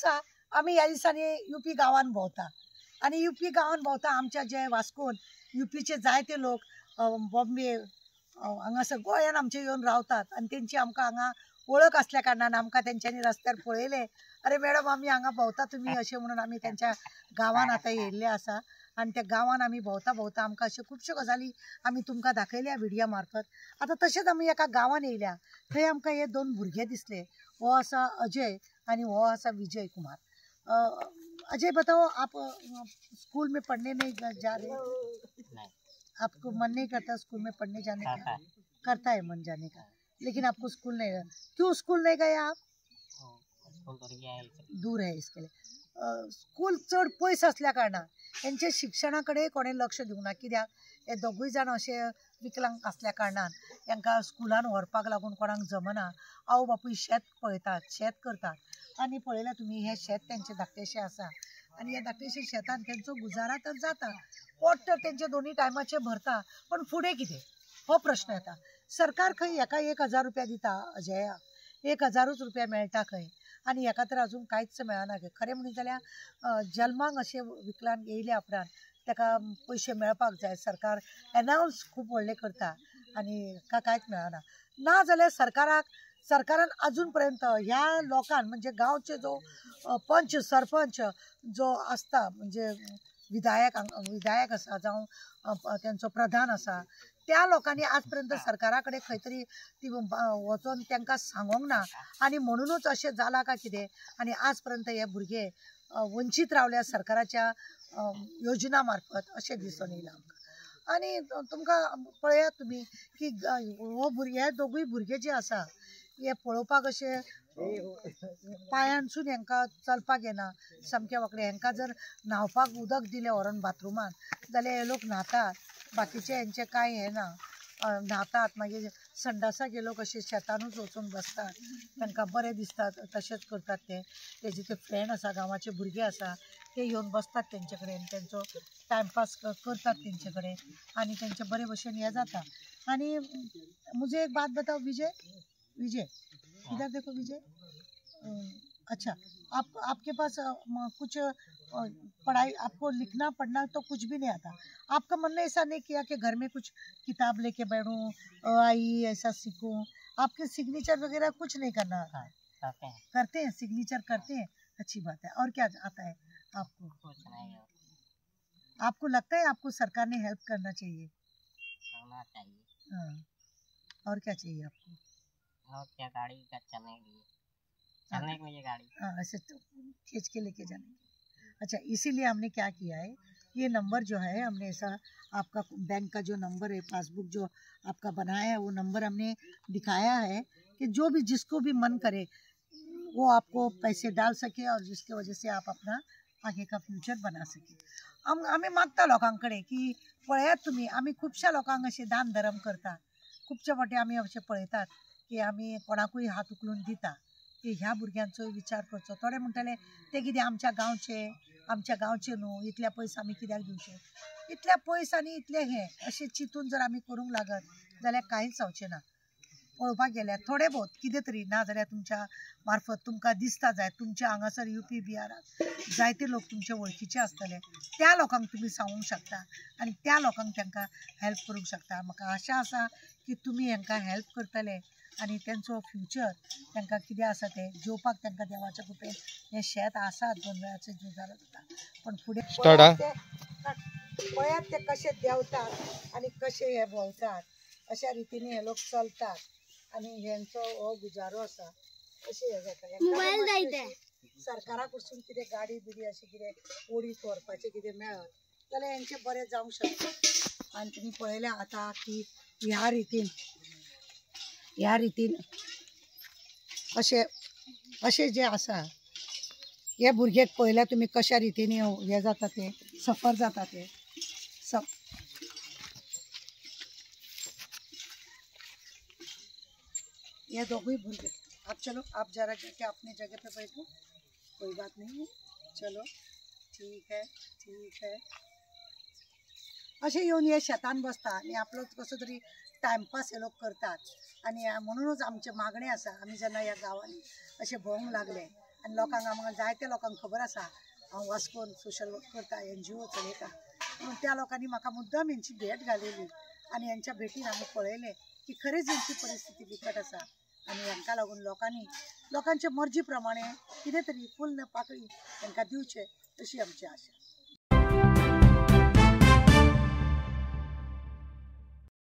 आसा आमी ह्या दिसांनी UP गांवांत भोंवता आनी UP गांवांत भोंवता आमच्या जे वास्कोन UPचे जायते लोक बॉम्बे हांगासर गोंयान आमचे येवन रावतात आनी तेंची आमकां हांगा वळख असल्या कारणान आमकां तेंच्यांनी रस्त्यार पळयले अरे मॅडम आमी हांगा भोंवता तुमी अशें म्हणून आमी तेंच्या गांवान आतां येयल्ले आसा आनी त्या गांवान आमी भोंवता भोंवता आमकां अश्यो खुबश्यो गजाली आमी तुमकां दाखयल्या व्हिडियो मार्फत. आतां तशेंच आमी एका गांवान येयल्या थंय आमकां हे 2 भुरगे दिसले. हो आसा अजय आनी हो आसा विजय कुमार. अजय बताओ आप स्कूल में पढ़ने नहीं जा रहे? नहीं. आपको मन नहीं करता स्कूल में पढ़ने जाने का? करता है मन जाने का, लेकिन आपको स्कूल नहीं, क्यों स्कूल नहीं गए आप? दूर है इसके लिए. स्कूल चड पयस असल्या कारणान हेंचे शिक्षणाकडे कोणें लक्ष दिवना. कित्याक हे दोगूय जाण अशे विकलांग असल्या कारणान तांकां स्कुलान व्हरपाक लागून कोणाक जमना. आवय बापूय शेत पळयतात, शेत करतात आनी पळयल्यार तुमी हे शेत तेंचे धाकटेशें आसा आनी ह्या धाकटेशे शेतान तेंचो गुजारा तर जाता, पोट तर तेंचे दोनी टायमाचे भरता, पण फुडें कितें हो प्रश्न येता. सरकार खंय हेका 1000 रुपया दिता अजया, 1000 रुपया मेळटा खंय आनी हेका तर अजून कांयच मेळना. खरें म्हणत जाल्यार जल्माक अशें विकलांग येयल्या उपरांत ताका पयशे मेळपाक जाय. सरकार एनाउन्स खूब व्हडले करता आनी कांयच मेळना. ना जाल्यार सरकारान अजून पर्यंत ह्या लोकांक म्हणजे गांवचे जो पंच सरपंच जो आसता म्हणजे विधायक आसा जावं तेंचो प्रधान आसा त्या लोकांनी आज पर्यंत सरकारा कडेन खंय तरी ती वचोन तांकां सांगोंक ना आनी म्हणूनच अशें जाला काय कितें आनी आज पर्यंत हे भुरगे वंचीत रावल्या सरकाराच्या योजना मार्फत अशें दिसून येयला आमकां. आनी तुमकां पळयात तुमी की हे दोगूय भुरगे जे आसा हे पळोवपाक अशे पांयांसून हेंकां चलपाक येना, सामके वांकडे. हेंकां जर न्हावपाक उदक दिलें व्हरोन बाथरुमान जाल्यार हे लोक न्हातात, बाकीचे हेंचे कांय हें ना, न्हातात मागीर संडासाक हे लोक अशे शेतानूच वचून बसतात, तांकां बरें दिसता तशेंच करतात. तेजे ते फ्रेंड आसा गांवाचे भुरगे आसा ते येवन बसतात तेंचे कडेन, तेंचो टायमपास करतात तेंचे कडेन आनी तेंचे बरे भशेन हें जाता. आनी मुझे एक बात बताओ विजय, इधर देखो विजय. अच्छा आपके पास कुछ पढ़ाई, आपको लिखना पढ़ना तो कुछ भी नहीं आता. आपका मन ने ऐसा नहीं किया कि घर में कुछ किताब लेके बैठूं, आई ऐसा सीखूं? आपके सिग्नेचर वगैरह कुछ नहीं करना? करते हैं सिग्नेचर करते हैं, अच्छी बात है. और क्या आता है आपको? कुछ नहीं. आपको लगता है आपको सरकार ने हेल्प करना चाहिए? हाँ. और क्या चाहिए आपको? और क्या, गाड़ी का चलने के लिए गाड़ी. हाँ ऐसे तो खींच के लेके जाने. अच्छा इसीलिए हमने क्या किया है, ये नंबर जो है हमने ऐसा आपका बैंक का जो नंबर है, पासबुक जो आपका बनाया है वो नंबर हमने दिखाया है कि जो भी जिसको भी मन करे वो आपको पैसे डाल सके और जिसकी वजह से आप अपना आगे का फ्युचर बना सके. आम्ही मागता लोकांकडे की पळयात तुमी आम्ही खुबश्या लोकांक अशें दान धर्म करता, खुबशे फावटी आमी अशें पळयतात की आमी कोणाकूय हात उखलून दिता की ह्या भुरग्यांचो विचार करचो. थोडे म्हणटले ते कितें आमच्या गांवचे न्हू, इतल्या पयस आमी कित्याक दिवचे. इतल्या पयस आनी इतले हें अशें चिंतून जर आमी करूंक लागत जाल्यार कांयच जावचें ना. पळोवपाक गेल्यार थोडे बहुत कितें तरी ना जाल्यार तुमच्या मार्फत तुमकां दिसता जाय तुमच्या हांगासर UP बिहारात जायते लोक तुमचे वळखीचे आसतले, त्या लोकांक तुमी सांगूंक शकता आनी त्या लोकांक तांकां हेल्प करूंक शकता. म्हाका आशा आसा की तुमी हांकां हेल्प करतले आनी तेंचो फ्युचर तांकां कितें आसा तें जेवपाक तांकां देवाच्या कृपेन हें शेत आसा 2 वेळाचें जुजारो जाता, पण फुडें पळयात ते कशे देंवतात आनी कशे हे भोंवतात, अशा रितीने हे लोक चलतात आनी हेंचो हो गुजारो आसा अशें हें जाता. सरकारा कडसून कितें गाडी बिडी अशें कितें ओडीत व्हरपाचें कितें मेळत जाल्यार हेंचें बरें जावंक शकता. आनी तुमी पळयल्या आतां की ह्या रितीन अशें जे आसा हे भुरगे पळयल्यार तुमी कशा रितीने हे जाता ते सफर जाता ते. ये दोगोई भुरगे आप चलो आप जरा जाके अपने जगह पे बैठो, कोई बात नहीं है, चलो ठीक है. अशें येवन हे शेतान बसता आनी आपलो कसो तरी टायमपास हे लोक करतात. आनी म्हणूनच आमचे मागणे आसा आमी जेन्ना ह्या गांवांनी अशें भोंवंक लागले आनी लोकांक हांगा जायत्या लोकांक खबर आसा हांव वास्कोन सोशल वर्क करता, NGO चलयता, म्हणून त्या लोकांनी म्हाका मुद्दाम हेंची भेट घालिल्ली आनी हेंच्या भेटीन आमी पळयलें की खरेंच हेंची परिस्थिती बिकट आसा आनी हांकां लागून लोकांचे मर्जी प्रमाणे कितें तरी फूल पाकळी तांकां दिवचें अशी आमची आशा.